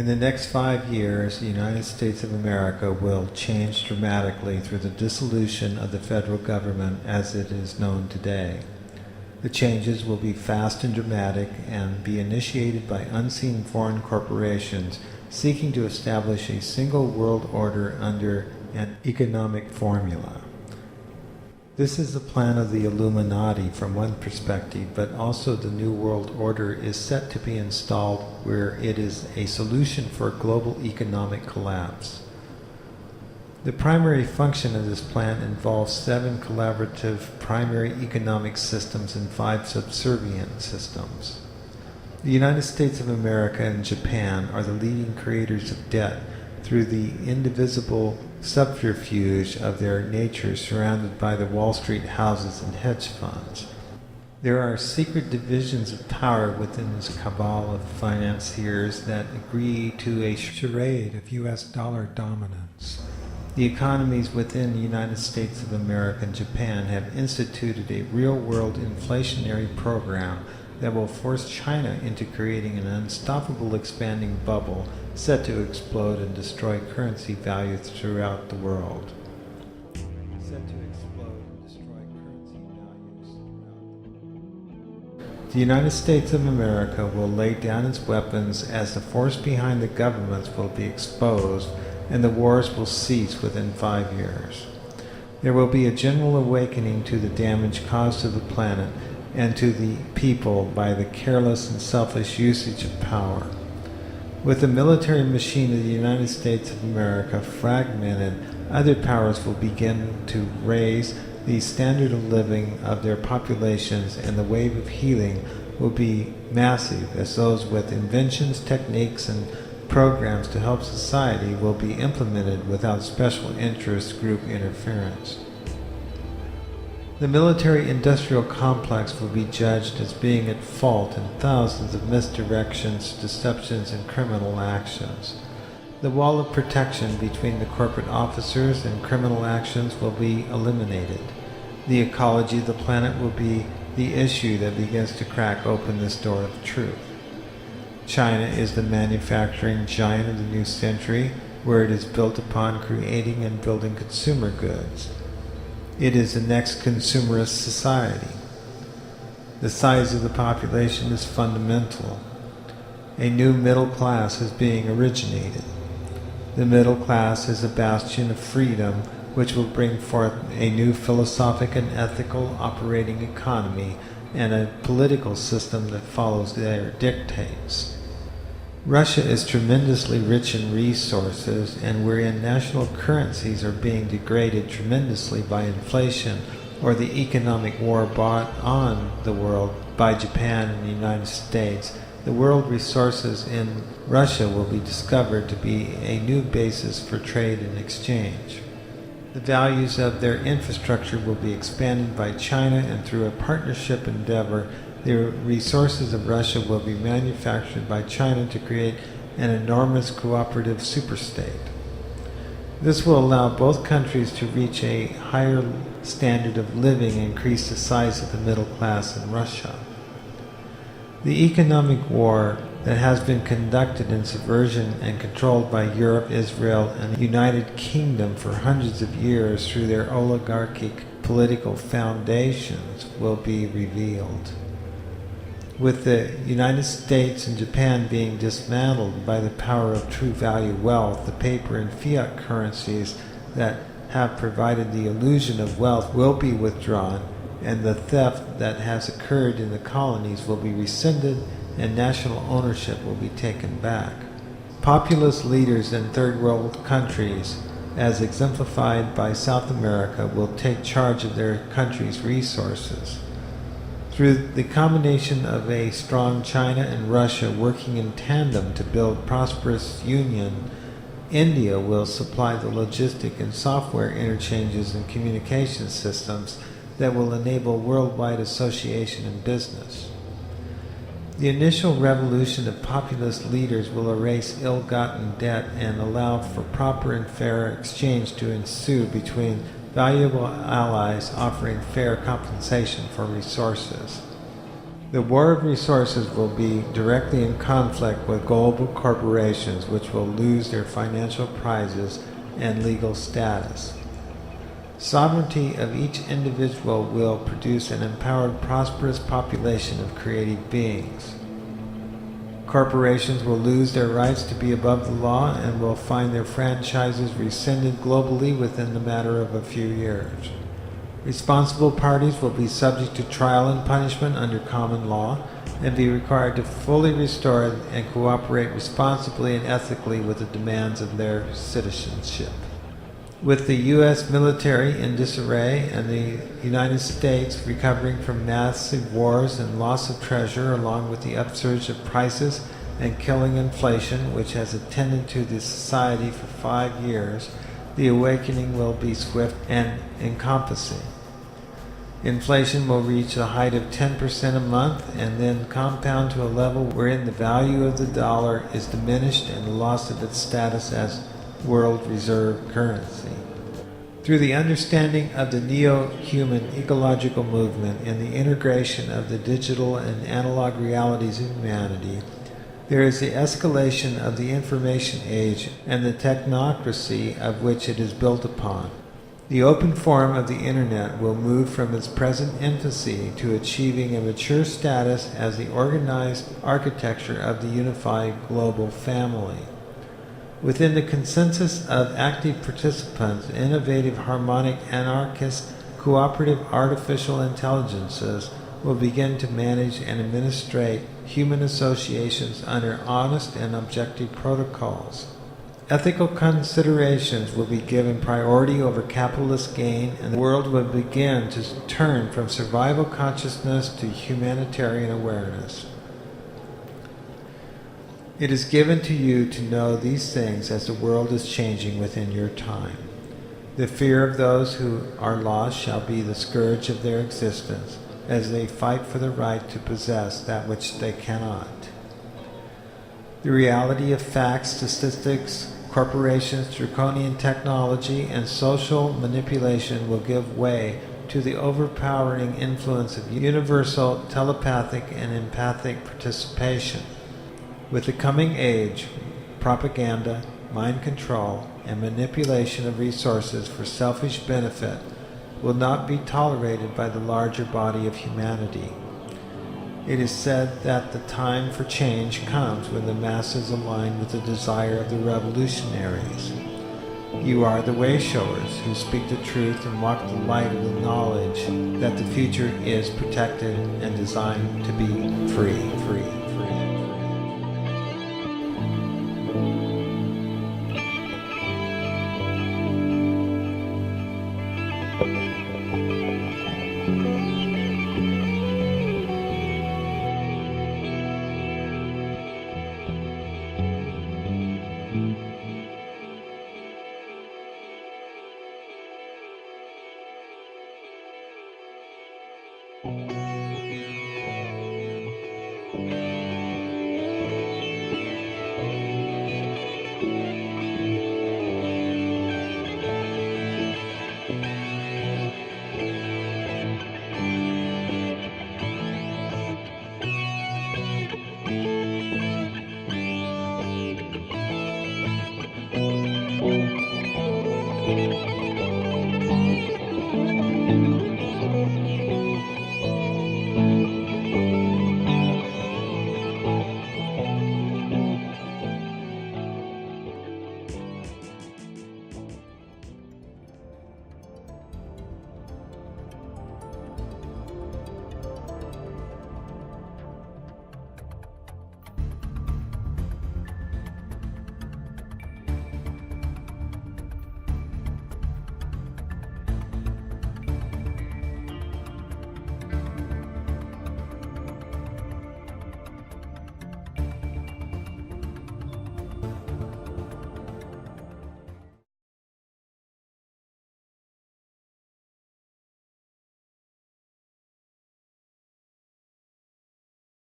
In the next 5 years, the United States of America will change dramatically through the dissolution of the federal government as it is known today. The changes will be fast and dramatic and be initiated by unseen foreign corporations seeking to establish a single world order under an economic formula. This is the plan of the Illuminati from one perspective, but also the New World Order is set to be installed where it is a solution for global economic collapse. The primary function of this plan involves 7 collaborative primary economic systems and 5 subservient systems. The United States of America and Japan are the leading creators of debt through the indivisible subterfuge of their nature surrounded by the Wall Street houses and hedge funds. There are secret divisions of power within this cabal of financiers that agree to a charade of U.S. dollar dominance. The economies within the United States of America and Japan have instituted a real-world inflationary program that will force China into creating an unstoppable expanding bubble set to explode and destroy currency value throughout the world. The United States of America will lay down its weapons as the force behind the governments will be exposed and the wars will cease within 5 years. There will be a general awakening to the damage caused to the planet and to the people by the careless and selfish usage of power. With the military machine of the United States of America fragmented, other powers will begin to raise the standard of living of their populations, and the wave of healing will be massive as those with inventions, techniques, and programs to help society will be implemented without special interest group interference. The military-industrial complex will be judged as being at fault in thousands of misdirections, deceptions, and criminal actions. The wall of protection between the corporate officers and criminal actions will be eliminated. The ecology of the planet will be the issue that begins to crack open this door of truth. China is the manufacturing giant of the new century, where it is built upon creating and building consumer goods. It is the next consumerist society. The size of the population is fundamental. A new middle class is being originated. The middle class is a bastion of freedom which will bring forth a new philosophic and ethical operating economy and a political system that follows their dictates. Russia is tremendously rich in resources, and wherein national currencies are being degraded tremendously by inflation or the economic war brought on the world by Japan and the United States, the world resources in Russia will be discovered to be a new basis for trade and exchange. The values of their infrastructure will be expanded by China, and through a partnership endeavor, the resources of Russia will be manufactured by China to create an enormous cooperative superstate. This will allow both countries to reach a higher standard of living and increase the size of the middle class in Russia. The economic war that has been conducted in subversion and controlled by Europe, Israel, and the United Kingdom for hundreds of years through their oligarchic political foundations will be revealed. With the United States and Japan being dismantled by the power of true value wealth, the paper and fiat currencies that have provided the illusion of wealth will be withdrawn, and the theft that has occurred in the colonies will be rescinded, and national ownership will be taken back. Populist leaders in third world countries, as exemplified by South America, will take charge of their country's resources. Through the combination of a strong China and Russia working in tandem to build prosperous union, India will supply the logistic and software interchanges and communication systems that will enable worldwide association in business. The initial revolution of populist leaders will erase ill-gotten debt and allow for proper and fair exchange to ensue between valuable allies offering fair compensation for resources. The war of resources will be directly in conflict with global corporations, which will lose their financial prizes and legal status. Sovereignty of each individual will produce an empowered, prosperous population of creative beings. Corporations will lose their rights to be above the law and will find their franchises rescinded globally within the matter of a few years. Responsible parties will be subject to trial and punishment under common law and be required to fully restore and cooperate responsibly and ethically with the demands of their citizenship. With the U.S. military in disarray and the United States recovering from massive wars and loss of treasure, along with the upsurge of prices and killing inflation, which has attended to the society for 5 years, the awakening will be swift and encompassing. Inflation will reach a height of 10% a month and then compound to a level wherein the value of the dollar is diminished and the loss of its status as world reserve currency. Through the understanding of the neo-human ecological movement and the integration of the digital and analog realities of humanity, there is the escalation of the information age and the technocracy of which it is built upon. The open form of the Internet will move from its present infancy to achieving a mature status as the organized architecture of the unified global family. Within the consensus of active participants, innovative, harmonic, anarchist, cooperative artificial intelligences will begin to manage and administrate human associations under honest and objective protocols. Ethical considerations will be given priority over capitalist gain, and the world will begin to turn from survival consciousness to humanitarian awareness. It is given to you to know these things as the world is changing within your time. The fear of those who are lost shall be the scourge of their existence, as they fight for the right to possess that which they cannot. The reality of facts, statistics, corporations, draconian technology, and social manipulation will give way to the overpowering influence of universal telepathic and empathic participation. With the coming age, propaganda, mind control, and manipulation of resources for selfish benefit will not be tolerated by the larger body of humanity. It is said that the time for change comes when the masses align with the desire of the revolutionaries. You are the way-showers who speak the truth and walk the light of the knowledge that the future is protected and designed to be free.